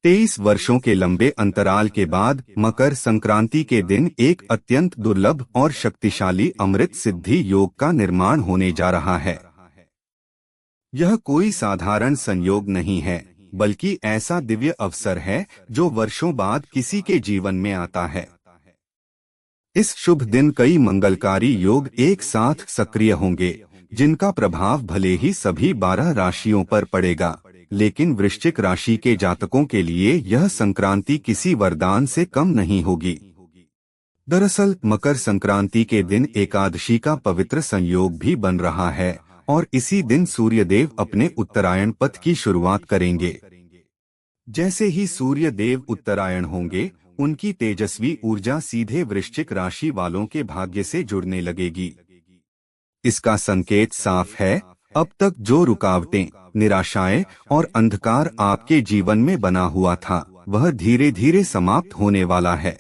23 वर्षों के लंबे अंतराल के बाद मकर संक्रांति के दिन एक अत्यंत दुर्लभ और शक्तिशाली अमृत सिद्धि योग का निर्माण होने जा रहा है। यह कोई साधारण संयोग नहीं है, बल्कि ऐसा दिव्य अवसर है जो वर्षों बाद किसी के जीवन में आता है। इस शुभ दिन कई मंगलकारी योग एक साथ सक्रिय होंगे, जिनका प्रभाव भले ही सभी 12 राशियों पर पड़ेगा, लेकिन वृश्चिक राशि के जातकों के लिए यह संक्रांति किसी वरदान से कम नहीं होगी। दरअसल मकर संक्रांति के दिन एकादशी का पवित्र संयोग भी बन रहा है और इसी दिन सूर्यदेव अपने उत्तरायण पथ की शुरुआत करेंगे। जैसे ही सूर्यदेव उत्तरायण होंगे, उनकी तेजस्वी ऊर्जा सीधे वृश्चिक राशि वालों के भाग्य से जुड़ने लगेगी। इसका संकेत साफ है, अब तक जो रुकावटें, निराशाएं और अंधकार आपके जीवन में बना हुआ था, वह धीरे धीरे समाप्त होने वाला है।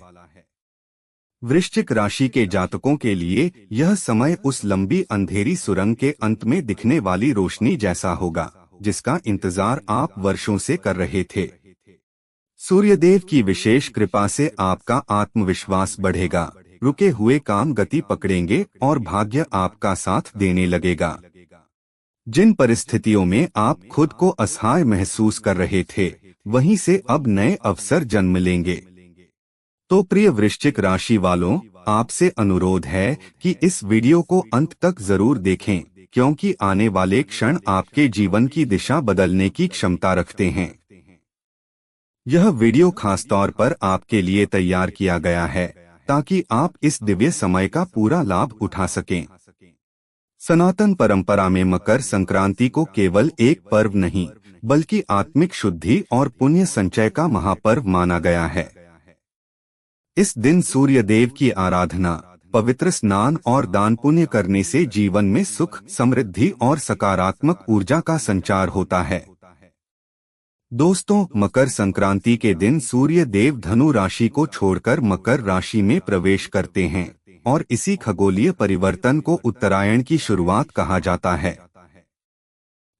वृश्चिक राशि के जातकों के लिए यह समय उस लंबी अंधेरी सुरंग के अंत में दिखने वाली रोशनी जैसा होगा, जिसका इंतजार आप वर्षों से कर रहे थे। सूर्यदेव की विशेष कृपा से आपका आत्मविश्वास बढ़ेगा, रुके हुए काम गति पकड़ेंगे और भाग्य आपका साथ देने लगेगा। जिन परिस्थितियों में आप खुद को असहाय महसूस कर रहे थे, वहीं से अब नए अवसर जन्म लेंगे। तो प्रिय वृश्चिक राशि वालों, आपसे अनुरोध है कि इस वीडियो को अंत तक जरूर देखें, क्योंकि आने वाले क्षण आपके जीवन की दिशा बदलने की क्षमता रखते हैं। यह वीडियो खासतौर पर आपके लिए तैयार किया गया है, ताकि आप इस दिव्य समय का पूरा लाभ उठा सकें। सनातन परंपरा में मकर संक्रांति को केवल एक पर्व नहीं, बल्कि आत्मिक शुद्धि और पुण्य संचय का महापर्व माना गया है। इस दिन सूर्यदेव की आराधना, पवित्र स्नान और दान पुण्य करने से जीवन में सुख, समृद्धि और सकारात्मक ऊर्जा का संचार होता है। दोस्तों, मकर संक्रांति के दिन सूर्य देव धनु राशि को छोड़कर मकर राशि में प्रवेश करते हैं और इसी खगोलीय परिवर्तन को उत्तरायण की शुरुआत कहा जाता है।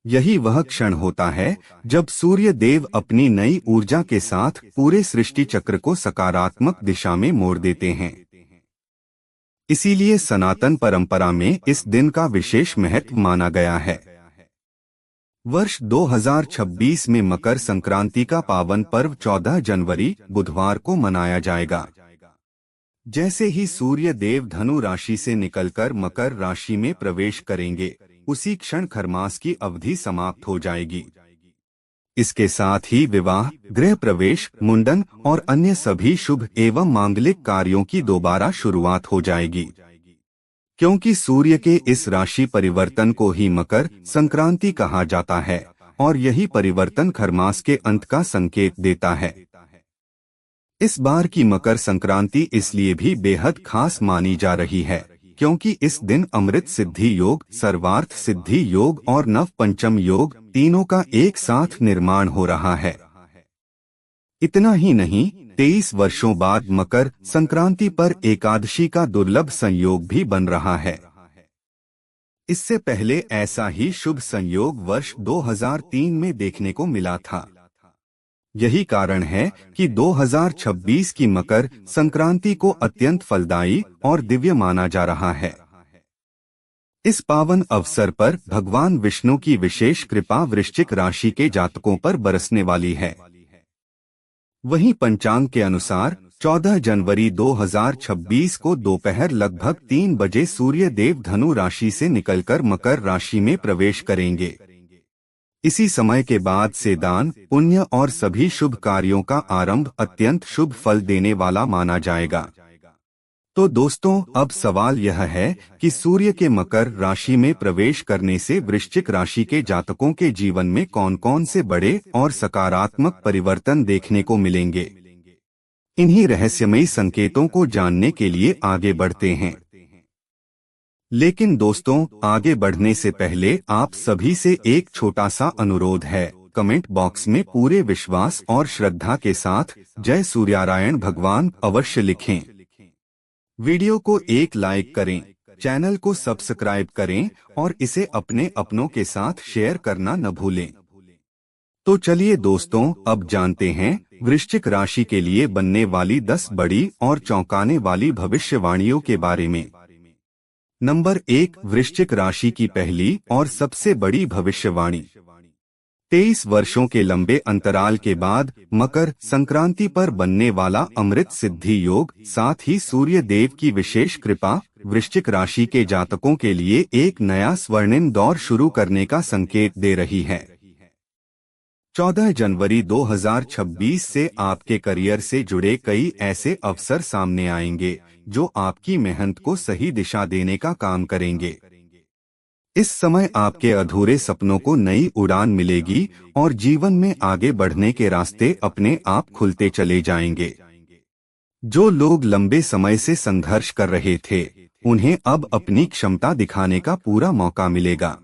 यही वह क्षण होता है जब सूर्य देव अपनी नई ऊर्जा के साथ पूरे सृष्टि चक्र को सकारात्मक दिशा में मोड़ देते हैं। इसीलिए सनातन परंपरा में इस दिन का विशेष महत्व माना गया है। वर्ष 2026 में मकर संक्रांति का पावन पर्व 14 जनवरी बुधवार को मनाया जाएगा। जैसे ही सूर्य देव धनु राशि से निकलकर मकर राशि में प्रवेश करेंगे, उसी क्षण खरमास की अवधि समाप्त हो जाएगी। इसके साथ ही विवाह, गृह प्रवेश, मुंडन और अन्य सभी शुभ एवं मांगलिक कार्यों की दोबारा शुरुआत हो जाएगी। क्योंकि सूर्य के इस राशि परिवर्तन को ही मकर संक्रांति कहा जाता है और यही परिवर्तन खरमास के अंत का संकेत देता है। इस बार की मकर संक्रांति इसलिए भी बेहद खास मानी जा रही है, क्योंकि इस दिन अमृत सिद्धि योग, सर्वार्थ सिद्धि योग और नव पंचम योग तीनों का एक साथ निर्माण हो रहा है। इतना ही नहीं, 23 वर्षों बाद मकर संक्रांति पर एकादशी का दुर्लभ संयोग भी बन रहा है। इससे पहले ऐसा ही शुभ संयोग वर्ष 2003 में देखने को मिला था। यही कारण है कि 2026 की मकर संक्रांति को अत्यंत फलदायी और दिव्य माना जा रहा है। इस पावन अवसर पर भगवान विष्णु की विशेष कृपा वृश्चिक राशि के जातकों पर बरसने वाली है। वहीं पंचांग के अनुसार 14 जनवरी 2026 को दोपहर लगभग 3 बजे सूर्य देव धनु राशि से निकलकर मकर राशि में प्रवेश करेंगे। इसी समय के बाद से दान, पुण्य और सभी शुभ कार्यों का आरंभ अत्यंत शुभ फल देने वाला माना जाएगा। तो दोस्तों, अब सवाल यह है कि सूर्य के मकर राशि में प्रवेश करने से वृश्चिक राशि के जातकों के जीवन में कौन कौन से बड़े और सकारात्मक परिवर्तन देखने को मिलेंगे। इन्हीं रहस्यमयी संकेतों को जानने के लिए आगे बढ़ते हैं। लेकिन दोस्तों, आगे बढ़ने से पहले आप सभी से एक छोटा सा अनुरोध है। कमेंट बॉक्स में पूरे विश्वास और श्रद्धा के साथ जय सूर्यनारायण भगवान अवश्य लिखें। वीडियो को एक लाइक करें, चैनल को सब्सक्राइब करें और इसे अपने अपनों के साथ शेयर करना न भूलें। तो चलिए दोस्तों, अब जानते हैं वृश्चिक राशि के लिए बनने वाली 10 बड़ी और चौंकाने वाली भविष्यवाणियों के बारे में। नंबर 1, वृश्चिक राशि की पहली और सबसे बड़ी भविष्यवाणी। 23 वर्षों के लंबे अंतराल के बाद मकर संक्रांति पर बनने वाला अमृत सिद्धि योग, साथ ही सूर्य देव की विशेष कृपा वृश्चिक राशि के जातकों के लिए एक नया स्वर्णिम दौर शुरू करने का संकेत दे रही है। 14 जनवरी 2026 से आपके करियर से जुड़े कई ऐसे अवसर सामने आएंगे जो आपकी मेहनत को सही दिशा देने का काम करेंगे। इस समय आपके अधूरे सपनों को नई उड़ान मिलेगी और जीवन में आगे बढ़ने के रास्ते अपने आप खुलते चले जाएंगे। जो लोग लंबे समय से संघर्ष कर रहे थे, उन्हें अब अपनी क्षमता दिखाने का पूरा मौका मिलेगा।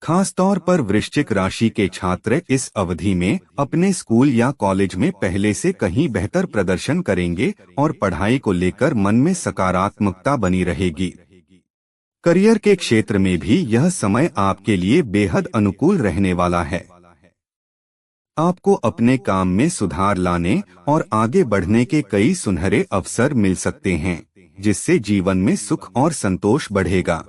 खासतौर पर वृश्चिक राशि के छात्र इस अवधि में अपने स्कूल या कॉलेज में पहले से कहीं बेहतर प्रदर्शन करेंगे और पढ़ाई को लेकर मन में सकारात्मकता बनी रहेगी। करियर के क्षेत्र में भी यह समय आपके लिए बेहद अनुकूल रहने वाला है। आपको अपने काम में सुधार लाने और आगे बढ़ने के कई सुनहरे अवसर मिल सकते हैं, जिससे जीवन में सुख और संतोष बढ़ेगा।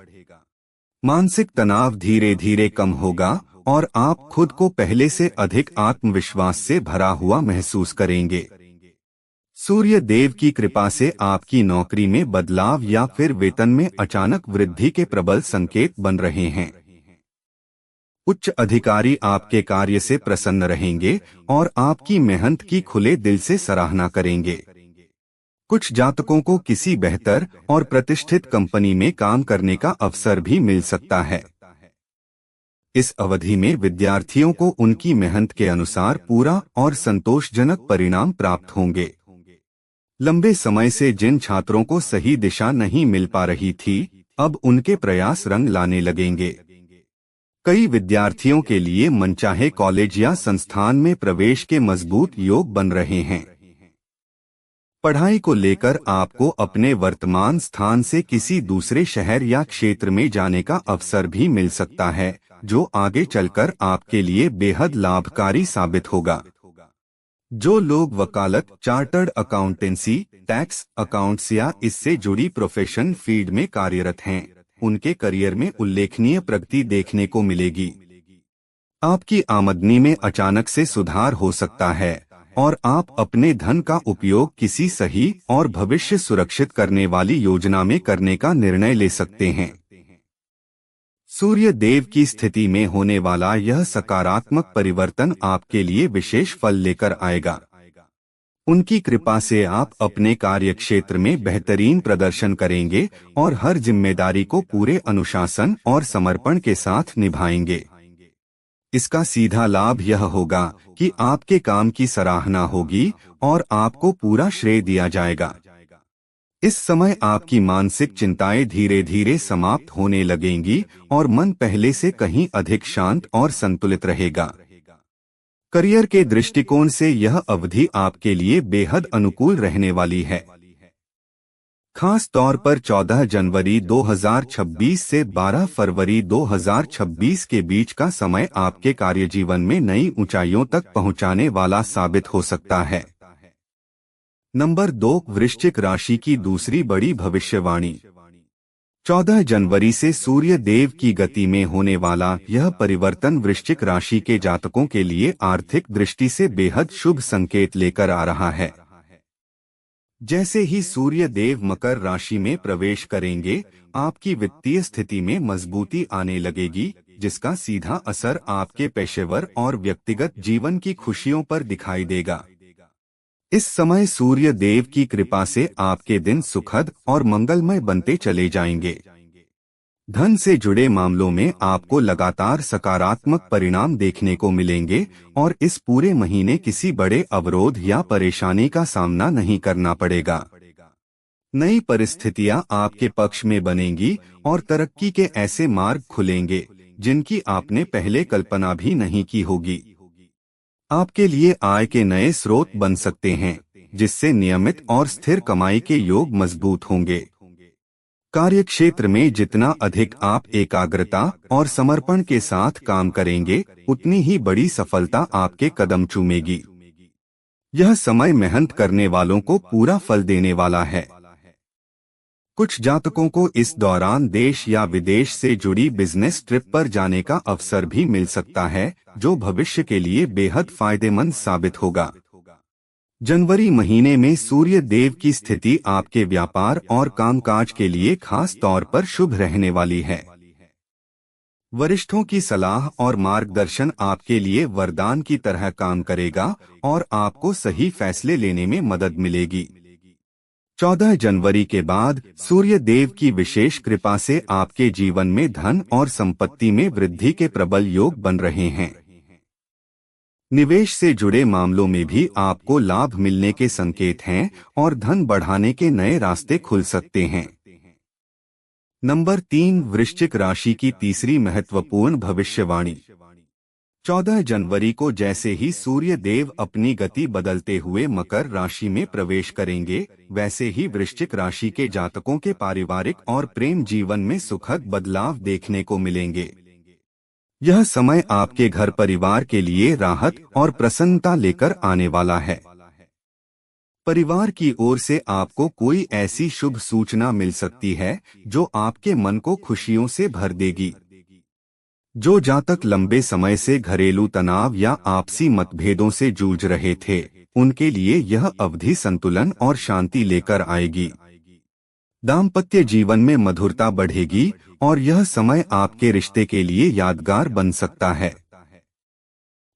मानसिक तनाव धीरे धीरे कम होगा और आप खुद को पहले से अधिक आत्मविश्वास से भरा हुआ महसूस करेंगे। सूर्य देव की कृपा से आपकी नौकरी में बदलाव या फिर वेतन में अचानक वृद्धि के प्रबल संकेत बन रहे हैं। उच्च अधिकारी आपके कार्य से प्रसन्न रहेंगे और आपकी मेहनत की खुले दिल से सराहना करेंगे। कुछ जातकों को किसी बेहतर और प्रतिष्ठित कंपनी में काम करने का अवसर भी मिल सकता है। इस अवधि में विद्यार्थियों को उनकी मेहनत के अनुसार पूरा और संतोषजनक परिणाम प्राप्त होंगे। लंबे समय से जिन छात्रों को सही दिशा नहीं मिल पा रही थी, अब उनके प्रयास रंग लाने लगेंगे। कई विद्यार्थियों के लिए मनचाहे कॉलेज या संस्थान में प्रवेश के मजबूत योग बन रहे हैं। पढ़ाई को लेकर आपको अपने वर्तमान स्थान से किसी दूसरे शहर या क्षेत्र में जाने का अवसर भी मिल सकता है, जो आगे चलकर आपके लिए बेहद लाभकारी साबित होगा। जो लोग वकालत, चार्टर्ड अकाउंटेंसी, टैक्स, अकाउंट्स या इससे जुड़ी प्रोफेशन फील्ड में कार्यरत हैं, उनके करियर में उल्लेखनीय प्रगति देखने को मिलेगी। आपकी आमदनी में अचानक से सुधार हो सकता है और आप अपने धन का उपयोग किसी सही और भविष्य सुरक्षित करने वाली योजना में करने का निर्णय ले सकते हैं। सूर्य देव की स्थिति में होने वाला यह सकारात्मक परिवर्तन आपके लिए विशेष फल लेकर आएगा। उनकी कृपा से आप अपने कार्य क्षेत्र में बेहतरीन प्रदर्शन करेंगे और हर जिम्मेदारी को पूरे अनुशासन और समर्पण के साथ निभाएंगे। इसका सीधा लाभ यह होगा कि आपके काम की सराहना होगी और आपको पूरा श्रेय दिया जाएगा। इस समय आपकी मानसिक चिंताएं धीरे धीरे समाप्त होने लगेंगी और मन पहले से कहीं अधिक शांत और संतुलित रहेगा। करियर के दृष्टिकोण से यह अवधि आपके लिए बेहद अनुकूल रहने वाली है। खास तौर पर 14 जनवरी 2026 से 12 फरवरी 2026 के बीच का समय आपके कार्यजीवन में नई ऊंचाइयों तक पहुंचाने वाला साबित हो सकता है। नंबर 2, वृश्चिक राशि की दूसरी बड़ी भविष्यवाणी। 14 जनवरी से सूर्य देव की गति में होने वाला यह परिवर्तन वृश्चिक राशि के जातकों के लिए आर्थिक दृष्टि से बेहद शुभ संकेत लेकर आ रहा है। जैसे ही सूर्य देव मकर राशि में प्रवेश करेंगे, आपकी वित्तीय स्थिति में मजबूती आने लगेगी, जिसका सीधा असर आपके पेशेवर और व्यक्तिगत जीवन की खुशियों पर दिखाई देगा। इस समय सूर्य देव की कृपा से आपके दिन सुखद और मंगलमय बनते चले जाएंगे। धन से जुड़े मामलों में आपको लगातार सकारात्मक परिणाम देखने को मिलेंगे और इस पूरे महीने किसी बड़े अवरोध या परेशानी का सामना नहीं करना पड़ेगा। नई परिस्थितियां आपके पक्ष में बनेंगी और तरक्की के ऐसे मार्ग खुलेंगे जिनकी आपने पहले कल्पना भी नहीं की होगी। आपके लिए आय के नए स्रोत बन सकते हैं, जिससे नियमित और स्थिर कमाई के योग मजबूत होंगे। कार्यक्षेत्र में जितना अधिक आप एकाग्रता और समर्पण के साथ काम करेंगे, उतनी ही बड़ी सफलता आपके कदम चूमेगी। यह समय मेहनत करने वालों को पूरा फल देने वाला है। कुछ जातकों को इस दौरान देश या विदेश से जुड़ी बिजनेस ट्रिप पर जाने का अवसर भी मिल सकता है, जो भविष्य के लिए बेहद फायदेमंद साबित होगा। जनवरी महीने में सूर्य देव की स्थिति आपके व्यापार और कामकाज के लिए खास तौर पर शुभ रहने वाली है। वरिष्ठों की सलाह और मार्गदर्शन आपके लिए वरदान की तरह काम करेगा और आपको सही फैसले लेने में मदद मिलेगी। 14 जनवरी के बाद सूर्य देव की विशेष कृपा से आपके जीवन में धन और संपत्ति में वृद्धि के प्रबल योग बन रहे हैं। निवेश से जुड़े मामलों में भी आपको लाभ मिलने के संकेत हैं और धन बढ़ाने के नए रास्ते खुल सकते हैं। नंबर 3, वृश्चिक राशि की तीसरी महत्वपूर्ण भविष्यवाणी। 14 जनवरी को जैसे ही सूर्य देव अपनी गति बदलते हुए मकर राशि में प्रवेश करेंगे, वैसे ही वृश्चिक राशि के जातकों के पारिवारिक और प्रेम जीवन में सुखद बदलाव देखने को मिलेंगे। यह समय आपके घर परिवार के लिए राहत और प्रसन्नता लेकर आने वाला है। परिवार की ओर से आपको कोई ऐसी शुभ सूचना मिल सकती है जो आपके मन को खुशियों से भर देगी। जो जातक लंबे समय से घरेलू तनाव या आपसी मतभेदों से जूझ रहे थे, उनके लिए यह अवधि संतुलन और शांति लेकर आएगी। दाम्पत्य जीवन में मधुरता बढ़ेगी और यह समय आपके रिश्ते के लिए यादगार बन सकता है।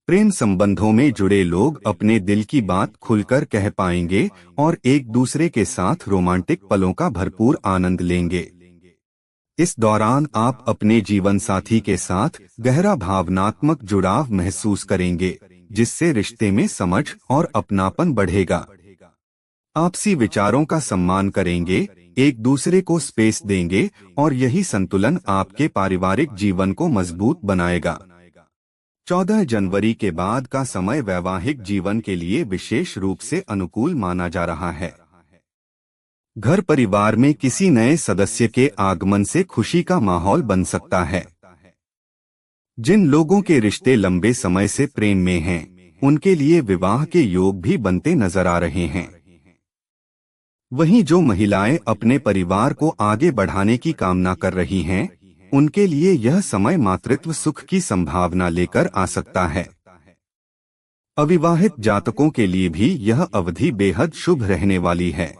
प्रेम संबंधों में जुड़े लोग अपने दिल की बात खुलकर कह पाएंगे और एक दूसरे के साथ रोमांटिक पलों का भरपूर आनंद लेंगे। इस दौरान आप अपने जीवन साथी के साथ गहरा भावनात्मक जुड़ाव महसूस करेंगे, जिससे रिश्ते में समझ और अपनापन बढ़ेगा। आपसी विचारों का सम्मान करेंगे, एक दूसरे को स्पेस देंगे और यही संतुलन आपके पारिवारिक जीवन को मजबूत बनाएगा। 14 जनवरी के बाद का समय वैवाहिक जीवन के लिए विशेष रूप से अनुकूल माना जा रहा है। घर परिवार में किसी नए सदस्य के आगमन से खुशी का माहौल बन सकता है। जिन लोगों के रिश्ते लंबे समय से प्रेम में हैं, उनके लिए विवाह के योग भी बनते नजर आ रहे हैं। वहीं जो महिलाएं अपने परिवार को आगे बढ़ाने की कामना कर रही हैं, उनके लिए यह समय मातृत्व सुख की संभावना लेकर आ सकता है। अविवाहित जातकों के लिए भी यह अवधि बेहद शुभ रहने वाली है।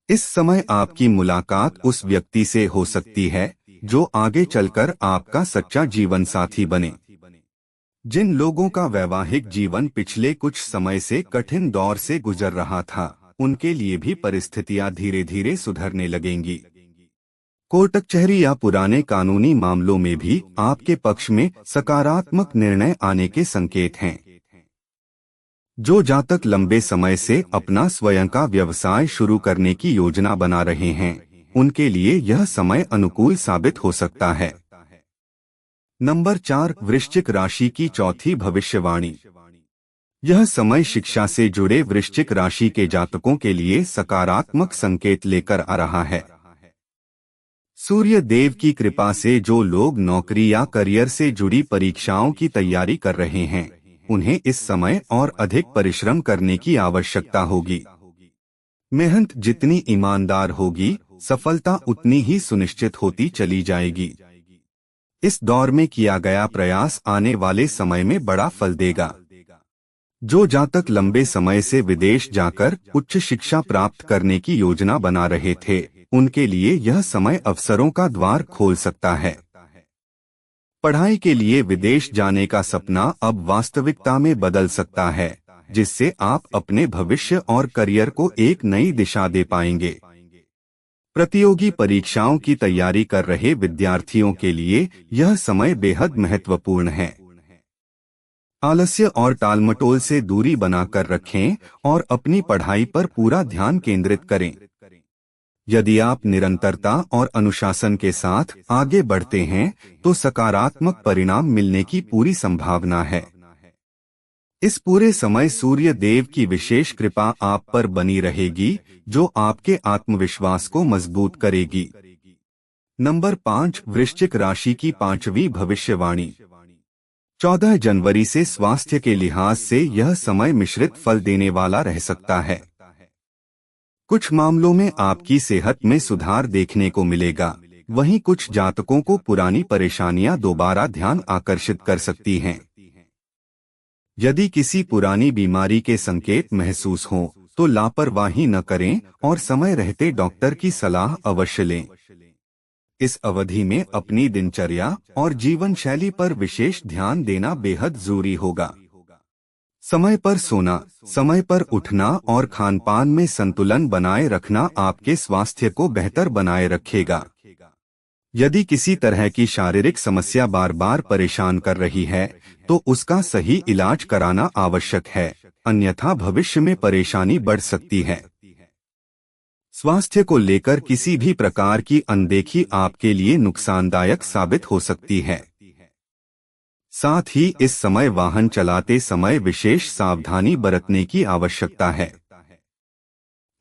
इस समय आपकी मुलाकात उस व्यक्ति से हो सकती है जो आगे चलकर आपका सच्चा जीवन साथी बने। जिन लोगों का वैवाहिक जीवन पिछले कुछ समय से कठिन दौर से गुजर रहा था, उनके लिए भी परिस्थितियां धीरे धीरे सुधरने लगेंगी। कोर्ट कचहरी या पुराने कानूनी मामलों में भी आपके पक्ष में सकारात्मक निर्णय आने के संकेत हैं। जो जातक लंबे समय से अपना स्वयं का व्यवसाय शुरू करने की योजना बना रहे हैं, उनके लिए यह समय अनुकूल साबित हो सकता है। नंबर 4, वृश्चिक राशि की चौथी भविष्यवाणी। यह समय शिक्षा से जुड़े वृश्चिक राशि के जातकों के लिए सकारात्मक संकेत लेकर आ रहा है। सूर्य देव की कृपा से जो लोग नौकरी या करियर से जुड़ी परीक्षाओं की तैयारी कर रहे हैं, उन्हें इस समय और अधिक परिश्रम करने की आवश्यकता होगी। मेहनत जितनी ईमानदार होगी, सफलता उतनी ही सुनिश्चित होती चली जाएगी। इस दौर में किया गया प्रयास आने वाले समय में बड़ा फल देगा। जो जातक लंबे समय से विदेश जाकर उच्च शिक्षा प्राप्त करने की योजना बना रहे थे, उनके लिए यह समय अवसरों का द्वार खोल सकता है। पढ़ाई के लिए विदेश जाने का सपना अब वास्तविकता में बदल सकता है, जिससे आप अपने भविष्य और करियर को एक नई दिशा दे पाएंगे। प्रतियोगी परीक्षाओं की तैयारी कर रहे विद्यार्थियों के लिए यह समय बेहद महत्वपूर्ण है। आलस्य और टालमटोल से दूरी बनाकर रखें और अपनी पढ़ाई पर पूरा ध्यान केंद्रित करें। यदि आप निरंतरता और अनुशासन के साथ आगे बढ़ते हैं, तो सकारात्मक परिणाम मिलने की पूरी संभावना है। इस पूरे समय सूर्य देव की विशेष कृपा आप पर बनी रहेगी, जो आपके आत्मविश्वास को मजबूत करेगी। नंबर 5, वृश्चिक राशि की पांचवी भविष्यवाणी। 14 जनवरी से स्वास्थ्य के लिहाज से यह समय मिश्रित फल देने वाला रह सकता है। कुछ मामलों में आपकी सेहत में सुधार देखने को मिलेगा, वहीं कुछ जातकों को पुरानी परेशानियां दोबारा ध्यान आकर्षित कर सकती हैं। यदि किसी पुरानी बीमारी के संकेत महसूस हों, तो लापरवाही न करें और समय रहते डॉक्टर की सलाह अवश्य लें। इस अवधि में अपनी दिनचर्या और जीवन शैली पर विशेष ध्यान देना बेहद जरूरी होगा। समय पर सोना, समय पर उठना और खानपान में संतुलन बनाए रखना आपके स्वास्थ्य को बेहतर बनाए रखेगा। यदि किसी तरह की शारीरिक समस्या बार बार परेशान कर रही है, तो उसका सही इलाज कराना आवश्यक है, अन्यथा भविष्य में परेशानी बढ़ सकती है। स्वास्थ्य को लेकर किसी भी प्रकार की अनदेखी आपके लिए नुकसानदायक साबित हो सकती है। साथ ही इस समय वाहन चलाते समय विशेष सावधानी बरतने की आवश्यकता है।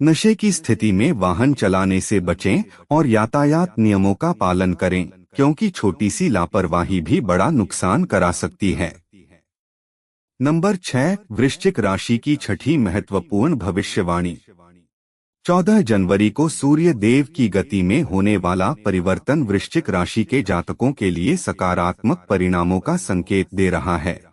नशे की स्थिति में वाहन चलाने से बचें और यातायात नियमों का पालन करें, क्योंकि छोटी सी लापरवाही भी बड़ा नुकसान करा सकती है। नंबर 6, वृश्चिक राशि की छठी महत्वपूर्ण भविष्यवाणी। 14 जनवरी को सूर्य देव की गति में होने वाला परिवर्तन वृश्चिक राशि के जातकों के लिए सकारात्मक परिणामों का संकेत दे रहा है।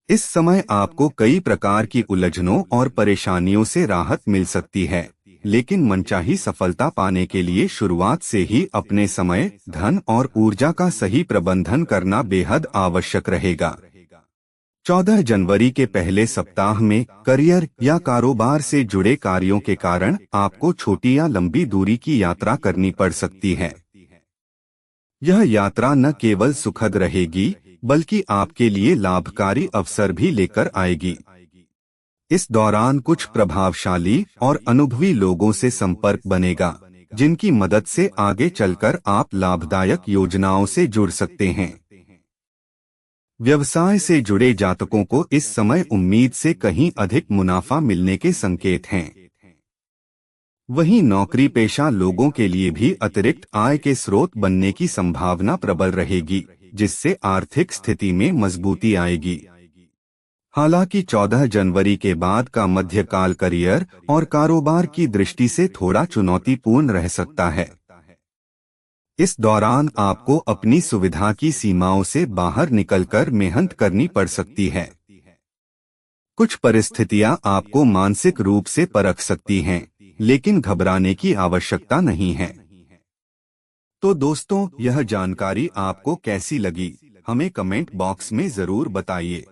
इस समय आपको कई प्रकार की उलझनों और परेशानियों से राहत मिल सकती है, लेकिन मनचाही सफलता पाने के लिए शुरुआत से ही अपने समय, धन और ऊर्जा का सही प्रबंधन करना बेहद आवश्यक रहेगा। 14 जनवरी के पहले सप्ताह में करियर या कारोबार से जुड़े कार्यों के कारण आपको छोटी या लंबी दूरी की यात्रा करनी पड़ सकती है। यह यात्रा न केवल सुखद रहेगी, बल्कि आपके लिए लाभकारी अवसर भी लेकर आएगी। इस दौरान कुछ प्रभावशाली और अनुभवी लोगों से संपर्क बनेगा, जिनकी मदद से आगे चलकर आप लाभदायक योजनाओं से जुड़ सकते हैं। व्यवसाय से जुड़े जातकों को इस समय उम्मीद से कहीं अधिक मुनाफा मिलने के संकेत हैं। वहीं नौकरी पेशा लोगों के लिए भी अतिरिक्त आय के स्रोत बनने की संभावना प्रबल रहेगी, जिससे आर्थिक स्थिति में मजबूती आएगी। हालांकि 14 जनवरी के बाद का मध्यकाल करियर और कारोबार की दृष्टि से थोड़ा चुनौतीपूर्ण रह सकता है। इस दौरान आपको अपनी सुविधा की सीमाओं से बाहर निकलकर मेहनत करनी पड़ सकती है। कुछ परिस्थितियां आपको मानसिक रूप से परख सकती हैं, लेकिन घबराने की आवश्यकता नहीं है। तो दोस्तों, यह जानकारी आपको कैसी लगी, हमें कमेंट बॉक्स में जरूर बताइए।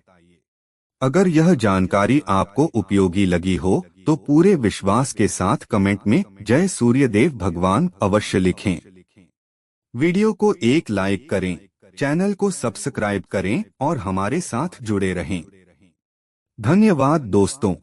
अगर यह जानकारी आपको उपयोगी लगी हो, तो पूरे विश्वास के साथ कमेंट में जय सूर्यदेव भगवान अवश्य लिखें। वीडियो को एक लाइक करें, चैनल को सब्सक्राइब करें और हमारे साथ जुड़े रहें। धन्यवाद दोस्तों।